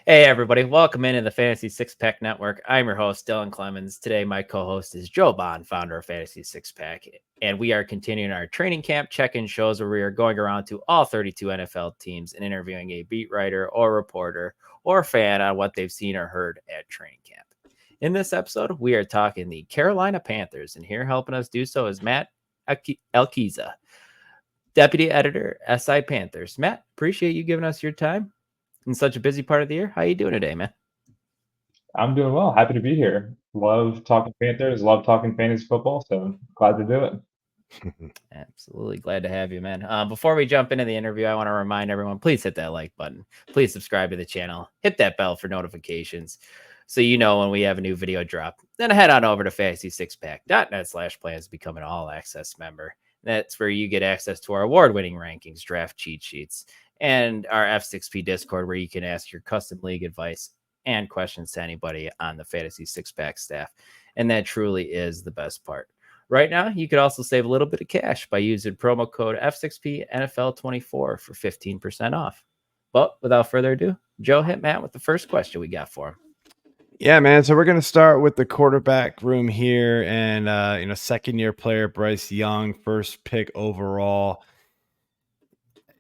Hey, everybody. Welcome into the Fantasy Six Pack Network. I'm your host, Dylan Clemons. Today, my co host is Joe Bond, founder of Fantasy Six Pack. And we are continuing our training camp check in shows where we are going around to all 32 NFL teams and interviewing a beat writer or reporter or fan on what they've seen or heard at training camp. In this episode, we are talking the Carolina Panthers. And here helping us do so is Matt Alquiza, deputy editor, SIPanthers. Matt, appreciate you giving us your time in such a busy part of the year. How you doing today, man? I'm doing well. Happy to be here. Love talking Panthers, love talking fantasy football, so glad to do it. Absolutely glad to have you, man. Before we jump into the interview, I want to remind everyone, please hit that like button. Please subscribe to the channel. Hit that bell for notifications so you know when we have a new video drop. Then head on over to fantasy6pack.net/plans to become an all-access member. That's where you get access to our award-winning rankings, draft cheat sheets, and our F6P Discord where you can ask your custom league advice and questions to anybody on the Fantasy Six Pack staff. And that truly is the best part. Right now, you could also save a little bit of cash by using promo code F6P NFL24 for 15% off. But without further ado, Joe, hit Matt with the first question we got for him. Yeah, man. So we're going to start with the quarterback room here, and second-year player Bryce Young, first pick overall.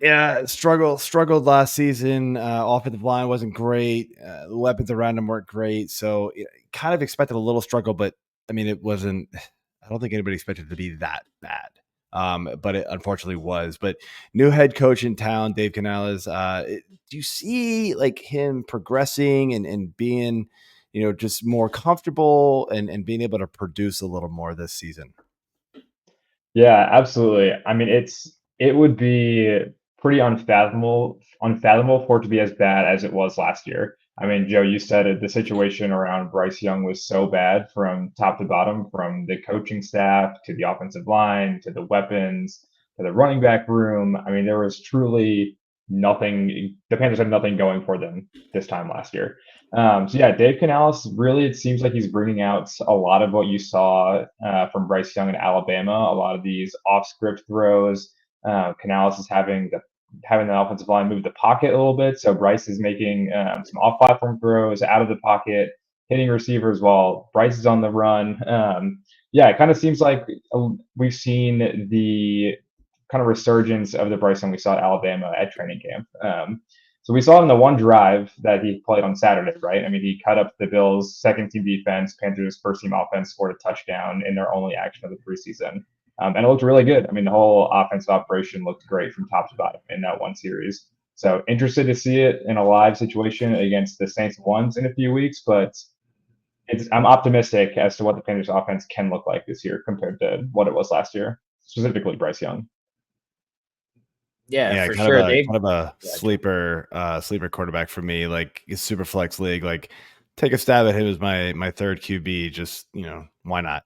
Yeah, struggled last season. Offensive line wasn't great. The weapons around him weren't great. So kind of expected a little struggle, but I mean, it wasn't. I don't think anybody expected it to be that bad. But it unfortunately was. But new head coach in town, Dave Canales. Do you see like him progressing and being, just more comfortable and being able to produce a little more this season? Yeah, absolutely. I mean, it would be pretty unfathomable for it to be as bad as it was last year. I mean, Joe, you said it, the situation around Bryce Young was so bad from top to bottom, from the coaching staff to the offensive line to the weapons to the running back room. I mean, there was truly nothing. The Panthers had nothing going for them this time last year. So yeah, Dave Canales really, it seems like he's bringing out a lot of what you saw from Bryce Young in Alabama. A lot of these off-script throws. Canales is having the offensive line move the pocket a little bit, so Bryce is making some off-platform throws out of the pocket, hitting receivers while Bryce is on the run. Yeah, it kind of seems like we've seen the kind of resurgence of the Bryce Young we saw at Alabama at training camp. So we saw it in the one drive that he played on Saturday, right? I mean, he cut up the Bills' second team defense. Panthers' first team offense scored a touchdown in their only action of the preseason. And it looked really good. I mean, the whole offensive operation looked great from top to bottom in that one series. So interested to see it in a live situation against the Saints ones in a few weeks, but I'm optimistic as to what the Panthers offense can look like this year compared to what it was last year, specifically Bryce Young. Yeah, Yeah, for kind of sure. a Dave. kind of a Yeah, Joe. sleeper quarterback for me. Like a super flex league. Like take a stab at him as my third QB. Just why not?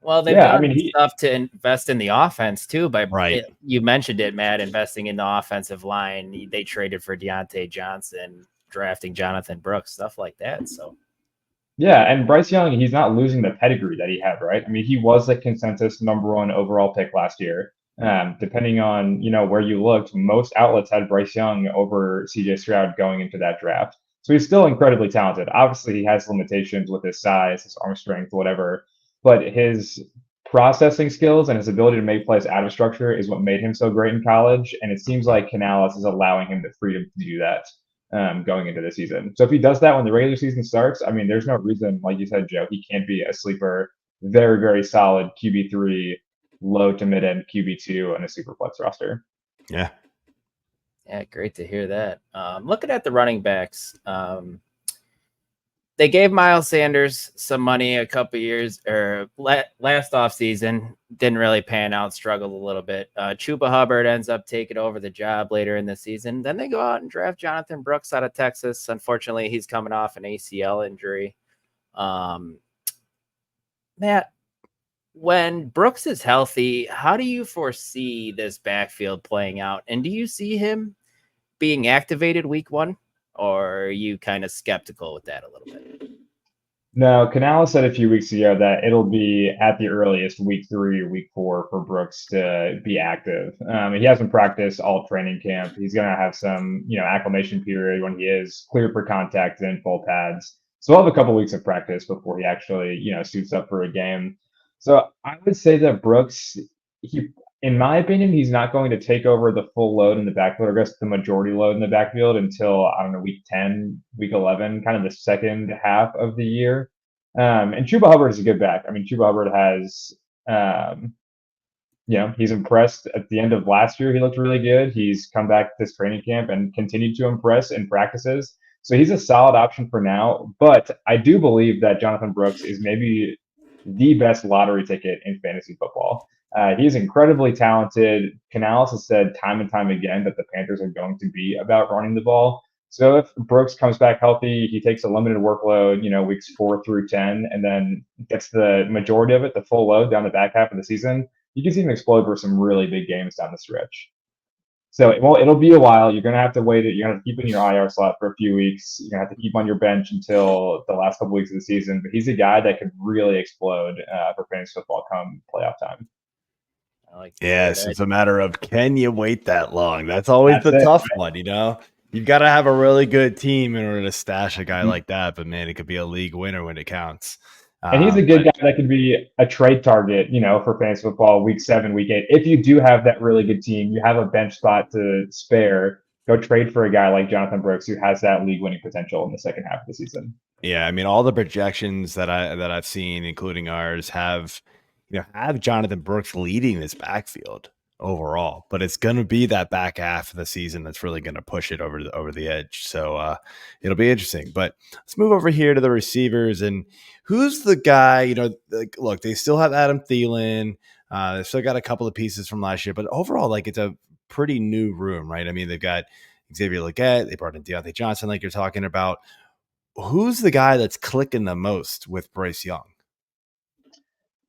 Well, they've Yeah, I mean, done stuff to invest in the offense too. Right. You mentioned it, Matt, investing in the offensive line. They traded for Diontae Johnson, drafting Jonathan Brooks, stuff like that. So yeah, and Bryce Young, he's not losing the pedigree that he had, right? I mean, he was the consensus number one overall pick last year. Depending on where you looked, most outlets had Bryce Young over CJ Stroud going into that draft. So he's still incredibly talented. Obviously, he has limitations with his size, his arm strength, whatever, but his processing skills and his ability to make plays out of structure is what made him so great in college. And it seems like Canales is allowing him the freedom to do that going into the season. So if he does that when the regular season starts, I mean, there's no reason, like you said, Joe, he can't be a sleeper, very, very solid QB3, low to mid end QB2 on a super flex roster. Yeah. yeah, great to hear that. Looking at the running backs, they gave Miles Sanders some money a couple years or last offseason. Didn't really pan out, struggled a little bit. Chuba Hubbard ends up taking over the job later in the season. Then they go out and draft Jonathan Brooks out of Texas. Unfortunately, he's coming off an ACL injury. Matt, when Brooks is healthy, how do you foresee this backfield playing out? And do you see him being activated week one? Or are you kind of skeptical with that a little bit? No, Canales said a few weeks ago that it'll be at the earliest week 3 or week 4 for Brooks to be active. He hasn't practiced all training camp. He's going to have some, acclimation period when he is cleared for contact and in full pads. So we'll have a couple weeks of practice before he actually, suits up for a game. So I would say that Brooks, he, in my opinion, he's not going to take over the full load in the backfield, or I guess the majority load in the backfield until, I don't know, week 10, week 11, kind of the second half of the year. And Chuba Hubbard is a good back. I mean, Chuba Hubbard has, um, he's impressed at the end of last year. He looked really good. He's come back this training camp and continued to impress in practices. So he's a solid option for now. But I do believe that Jonathan Brooks is maybe the best lottery ticket in fantasy football. He's incredibly talented. Canales has said time and time again that the Panthers are going to be about running the ball. So if Brooks comes back healthy, he takes a limited workload, weeks 4 through 10, and then gets the majority of it, the full load down the back half of the season, you can see him explode for some really big games down the stretch. So it'll be a while. You're going to have to wait. You're going to have to keep in your IR slot for a few weeks. You're going to have to keep on your bench until the last couple weeks of the season. But he's a guy that could really explode for fantasy football come playoff time. Yes, it's a matter of, can you wait that long? That's always the tough one, You've got to have a really good team in order to stash a guy like that. But, man, it could be a league winner when it counts. And he's a good guy that could be a trade target, for fantasy football week 7, week 8. If you do have that really good team, you have a bench spot to spare, go trade for a guy like Jonathan Brooks who has that league winning potential in the second half of the season. Yeah, I mean, all the projections that I've seen, including ours, have Jonathan Brooks leading this backfield overall, but it's going to be that back half of the season that's really going to push it over the edge. So it'll be interesting. But let's move over here to the receivers, and who's the guy? Look, they still have Adam Thielen. They've still got a couple of pieces from last year, but overall, it's a pretty new room, right? I mean, they've got Xavier Legette, they brought in Diontae Johnson, like you're talking about. Who's the guy that's clicking the most with Bryce Young?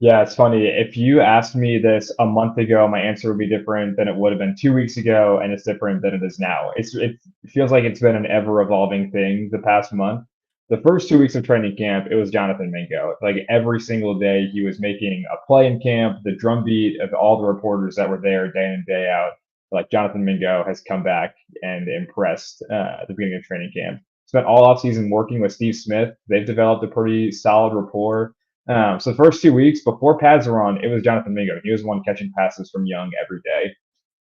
Yeah, it's funny. If you asked me this a month ago, my answer would be different than it would have been 2 weeks ago, and it's different than it is now. It feels like it's been an ever-evolving thing the past month. The first 2 weeks of training camp, it was Jonathan Mingo. Like every single day, he was making a play in camp. The drumbeat of all the reporters that were there day in and day out, like Jonathan Mingo has come back and impressed at the beginning of training camp. Spent all offseason working with Steve Smith. They've developed a pretty solid rapport. So the first 2 weeks before pads were on, it was Jonathan Mingo. He was the one catching passes from Young every day.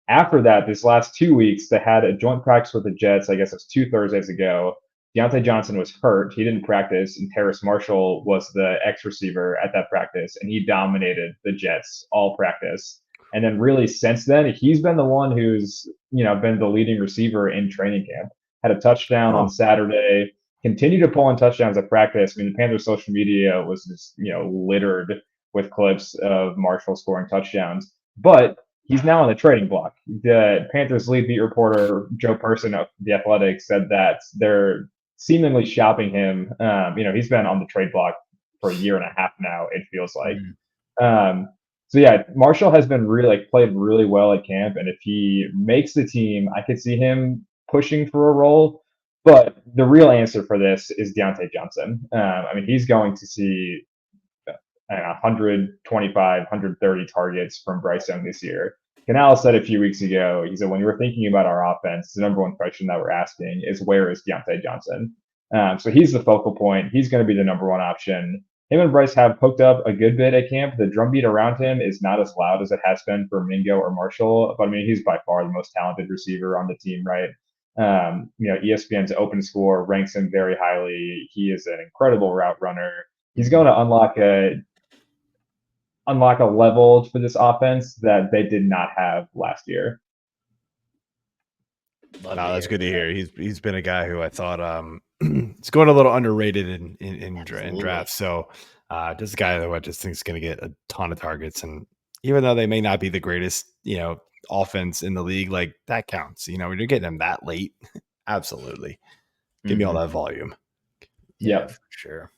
After that, this last 2 weeks, they had a joint practice with the Jets. I guess it was 2 Thursdays ago. Diontae Johnson was hurt. He didn't practice, and Terrace Marshall was the X receiver at that practice, and he dominated the Jets all practice. And then really since then, he's been the one who's, been the leading receiver in training camp. Had a touchdown on Saturday. Continue to pull in touchdowns at practice. I mean, the Panthers' social media was just, littered with clips of Marshall scoring touchdowns. But he's now on the trading block. The Panthers' lead beat reporter, Joe Person of The Athletic, said that they're seemingly shopping him. He's been on the trade block for a year and a half now, it feels like. So, yeah, Marshall has been played really well at camp. And if he makes the team, I could see him pushing for a role. But the real answer for this is Diontae Johnson. He's going to see 125, 130 targets from Bryce Young this year. Canales said a few weeks ago, he said, when you were thinking about our offense, the number one question that we're asking is, where is Diontae Johnson? So he's the focal point. He's going to be the number one option. Him and Bryce have hooked up a good bit at camp. The drumbeat around him is not as loud as it has been for Mingo or Marshall, but he's by far the most talented receiver on the team, right? ESPN's open score ranks him very highly. He is an incredible route runner. He's going to unlock a level for this offense that they did not have last year. No, that's good to hear. He's been a guy who I thought it's going a little underrated in drafts. So just a guy who I just think is going to get a ton of targets. And even though they may not be the greatest, offense in the league, like that counts. When you're getting them that late, absolutely. Give me all that volume. Yeah, for sure.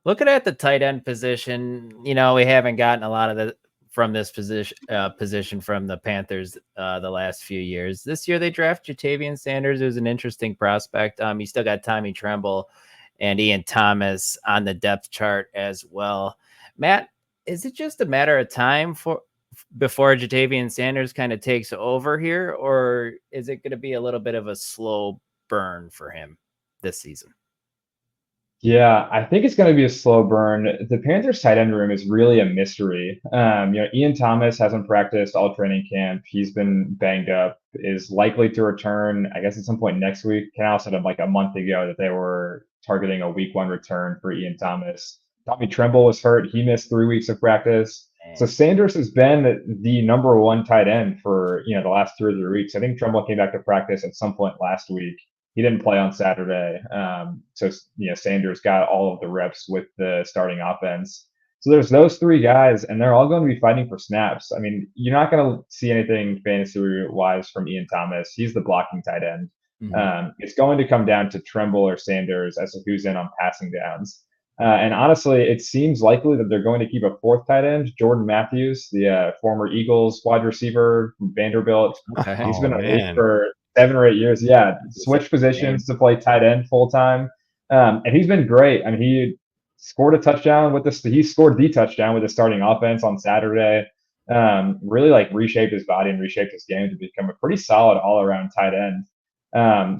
Looking at the tight end position, we haven't gotten a lot of from this position from the Panthers the last few years. This year they drafted Jatavian Sanders. It was an interesting prospect. You still got Tommy Tremble and Ian Thomas on the depth chart as well. Matt, is it just a matter of time before Ja'Tavion Sanders kind of takes over here, or is it going to be a little bit of a slow burn for him this season? Yeah, I think it's going to be a slow burn. The Panthers tight end room is really a mystery. Ian Thomas hasn't practiced all training camp. He's been banged up, is likely to return, I guess, at some point next week. Canales said like a month ago that they were targeting a week 1 return for Ian Thomas. Tommy Tremble was hurt. He missed 3 weeks of practice. So Sanders has been the number 1 tight end for, the last 2 or 3 weeks. I think Tremble came back to practice at some point last week. He didn't play on Saturday. So Sanders got all of the reps with the starting offense. So there's those 3 guys, and they're all going to be fighting for snaps. I mean, you're not going to see anything fantasy-wise from Ian Thomas. He's the blocking tight end. Mm-hmm. It's going to come down to Tremble or Sanders as to who's in on passing downs. And honestly, it seems likely that they're going to keep a 4th tight end, Jordan Matthews, the former Eagles wide receiver from Vanderbilt. Okay. He's been in the league for 7 or 8 years. Yeah, switch positions to play tight end full time, and he's been great. I mean, he scored a touchdown with this. He scored the touchdown with the starting offense on Saturday. Really reshaped his body and reshaped his game to become a pretty solid all around tight end.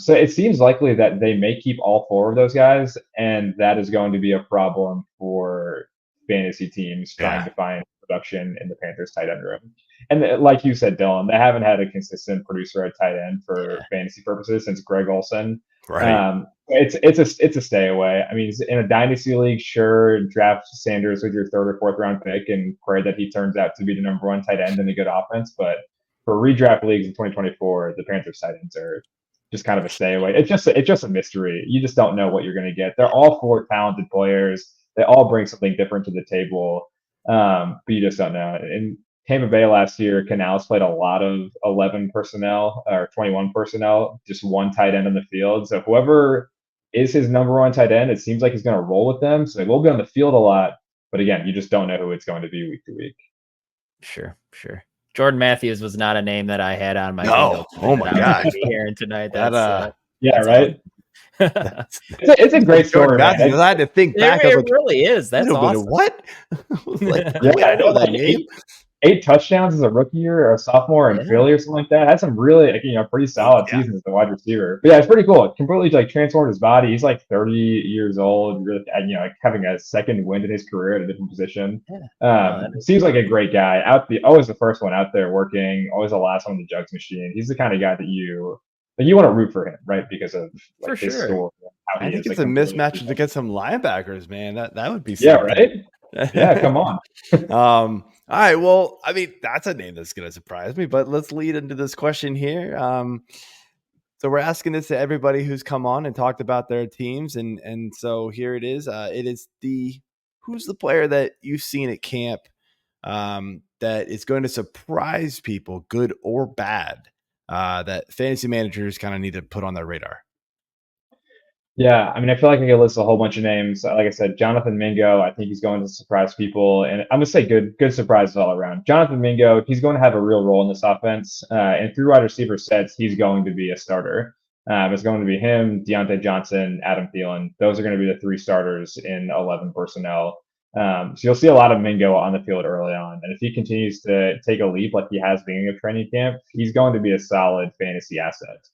So it seems likely that they may keep all 4 of those guys, and that is going to be a problem for fantasy teams trying to find production in the Panthers tight end room. And like you said, Dylan, they haven't had a consistent producer at tight end for fantasy purposes since Greg Olsen. Right. It's a stay away. I mean, in a dynasty league, sure, draft Sanders with your 3rd or 4th round pick and pray that he turns out to be the number 1 tight end in a good offense. But for redraft leagues in 2024, the Panthers tight ends are just kind of a stay away. It's just a mystery. You just don't know what you're going to get. They're all 4 talented players. They all bring something different to the table, but you just don't know. In Tampa Bay last year, Canales played a lot of 11 personnel or 21 personnel, just 1 tight end on the field. So whoever is his number 1 tight end, it seems like he's going to roll with them. So they will be on the field a lot. But again, you just don't know who it's going to be week to week. Sure. Jordan Matthews was not a name that I had on my. No, oh my God! Hearing tonight, that's right. It's a great story. Matthews, I had to think back. It really is. That's awesome. What? I know that name. 8 touchdowns as a rookie or a sophomore in Philly or something like that. Had some really, pretty solid seasons as a wide receiver. But yeah, it's pretty cool. It completely transformed his body. He's 30 years old, really, having a second wind in his career at a different position. Seems like a great guy. Always the first one out there working, always the last one in the jugs machine. He's the kind of guy that you want to root for him, right? Because of his story. I think it's a mismatch to get some linebackers, man. That would be something. Right? Yeah, come on. All right. Well, I mean, that's a name that's going to surprise me, but let's lead into this question here. So we're asking this to everybody who's come on and talked about their teams. And so here it is. It is who's the player that you've seen at camp that is going to surprise people, good or bad, that fantasy managers kind of need to put on their radar? Yeah, I mean, I feel like I could list a whole bunch of names. Like I said, Jonathan Mingo, I think he's going to surprise people. And I'm going to say good surprises all around. Jonathan Mingo, he's going to have a real role in this offense. And through wide receiver sets, he's going to be a starter. It's going to be him, Diontae Johnson, Adam Thielen. Those are going to be the 3 starters in 11 personnel. So you'll see a lot of Mingo on the field early on. And if he continues to take a leap like he has beginning of training camp, he's going to be a solid fantasy asset.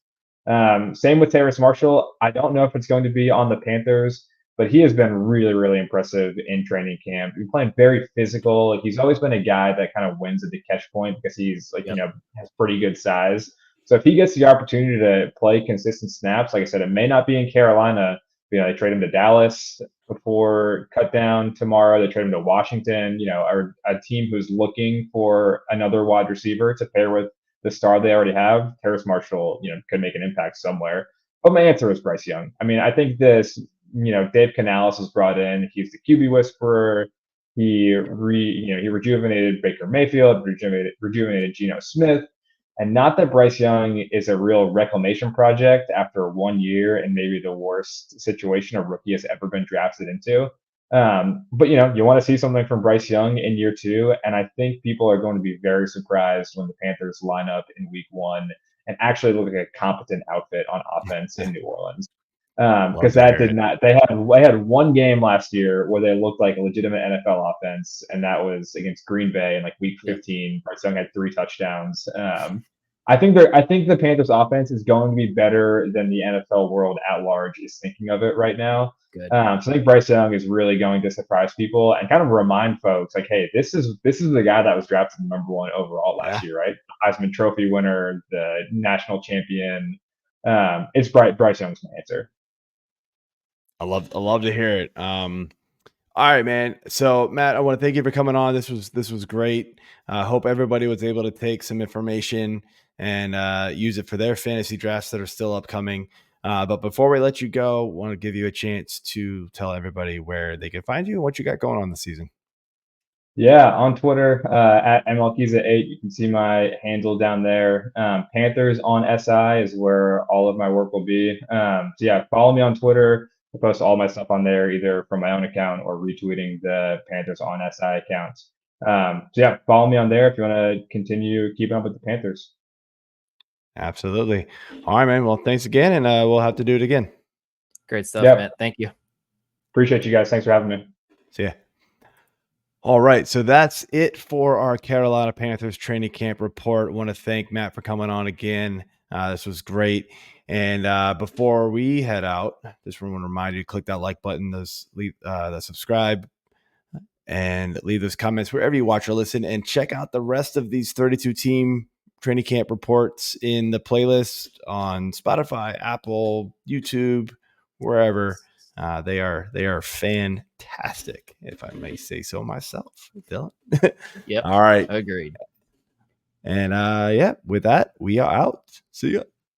Same with Terrace Marshall. I don't know if it's going to be on the Panthers, but he has been really, really impressive in training camp. He's playing very physical. He's always been a guy that kind of wins at the catch point because he's has pretty good size. So if he gets the opportunity to play consistent snaps, like I said, it may not be in Carolina. They trade him to Dallas before cut down tomorrow. They trade him to Washington, or a team who's looking for another wide receiver to pair with the star they already have. Terrace Marshall, could make an impact somewhere. But my answer is Bryce Young. I mean, I think this, Dave Canales was brought in. He's the QB whisperer. He rejuvenated Baker Mayfield, rejuvenated Geno Smith. And not that Bryce Young is a real reclamation project after 1 year and maybe the worst situation a rookie has ever been drafted into. But you want to see something from Bryce Young in year 2, and I think people are going to be very surprised when the Panthers line up in week 1 and actually look like a competent outfit on offense in New Orleans. because that did not. They had one game last year where they looked like a legitimate NFL offense, and that was against Green Bay in like week 15. Bryce Young had 3 touchdowns. I think the Panthers offense is going to be better than the NFL world at large is thinking of it right now. Good. So I think Bryce Young is really going to surprise people and kind of remind folks like, hey, this is the guy that was drafted #1 overall last year, right? The Heisman Trophy winner, the national champion. It's Bryce Young's my answer. I love to hear it. All right, man. So Matt, I want to thank you for coming on. This was great. I hope everybody was able to take some information and use it for their fantasy drafts that are still upcoming. But before we let you go, I want to give you a chance to tell everybody where they can find you and what you got going on this season. Yeah, on Twitter, at Alquiza8, you can see my handle down there. Panthers on SI is where all of my work will be. So yeah, follow me on Twitter. I post all my stuff on there, either from my own account or retweeting the Panthers on SI account. So yeah, follow me on there if you want to continue keeping up with the Panthers. Absolutely. All right, man. Well, thanks again, and we'll have to do it again. Great stuff, Matt. Thank you. Appreciate you guys. Thanks for having me. See ya. All right, so that's it for our Carolina Panthers training camp report. I want to thank Matt for coming on again. This was great. And before we head out, just want to remind you to click that like button, the subscribe, and leave those comments wherever you watch or listen, and check out the rest of these 32 team training camp reports in the playlist on Spotify, Apple, YouTube, wherever. They are fantastic, if I may say so myself, Dylan. Yep. All right. Agreed. And with that, we are out. See ya.